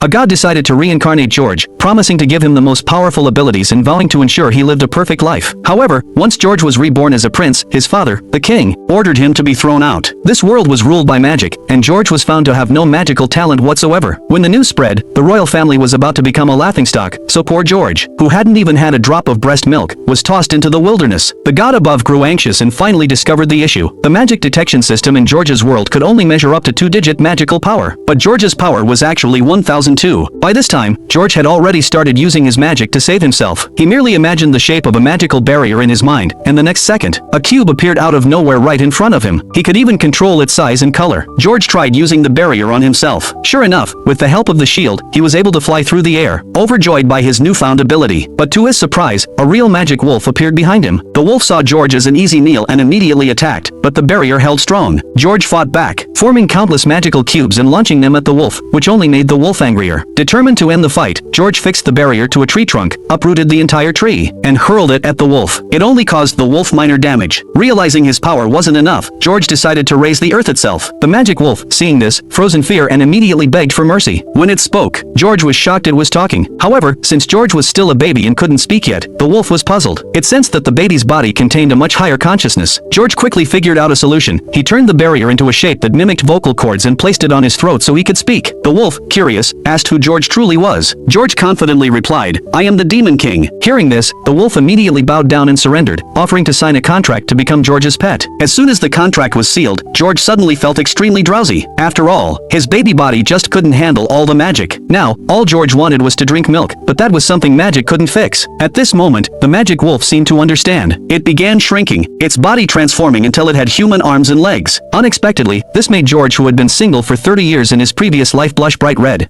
A god decided to reincarnate George, promising to give him the most powerful abilities and vowing to ensure he lived a perfect life. However, once George was reborn as a prince, his father, the king, ordered him to be thrown out. This world was ruled by magic, and George was found to have no magical talent whatsoever. When the news spread, the royal family was about to become a laughingstock, so poor George, who hadn't even had a drop of breast milk, was tossed into the wilderness. The god above grew anxious and finally discovered the issue. The magic detection system in George's world could only measure up to 2-digit magical power, but George's power was actually 1002. By this time, George had already started using his magic to save himself. He merely imagined the shape of a magical barrier in his mind, and the next second, a cube appeared out of nowhere right in front of him. He could even control its size and color. George tried using the barrier on himself. Sure enough, with the help of the shield, he was able to fly through the air, overjoyed by his newfound ability. But to his surprise, a real magic wolf appeared behind him. The wolf saw George as an easy meal and immediately attacked, but the barrier held strong. George fought back, forming countless magical cubes and launching them at the wolf, which only made the wolf angrier. Determined to end the fight, George fixed the barrier to a tree trunk, uprooted the entire tree, and hurled it at the wolf. It only caused the wolf minor damage. Realizing his power wasn't enough, George decided to raise the earth itself. The magic wolf, seeing this, froze in fear and immediately begged for mercy. When it spoke, George was shocked it was talking. However, since George was still a baby and couldn't speak yet, the wolf was puzzled. It sensed that the baby's body contained a much higher consciousness. George quickly figured out a solution. He turned the barrier into a shape that mimicked vocal cords and placed it on his throat so he could speak. The wolf, curious, asked who George truly was. George confidently replied, "I am the Demon King." Hearing this, the wolf immediately bowed down and surrendered, offering to sign a contract to become George's pet. As soon as the contract was sealed, George suddenly felt extremely drowsy. After all, his baby body just couldn't handle all the magic. Now, all George wanted was to drink milk, but that was something magic couldn't fix. At this moment, the magic wolf seemed to understand. It began shrinking, its body transforming until it had human arms and legs. Unexpectedly, this made George, who had been single for 30 years in his previous life, blush bright red.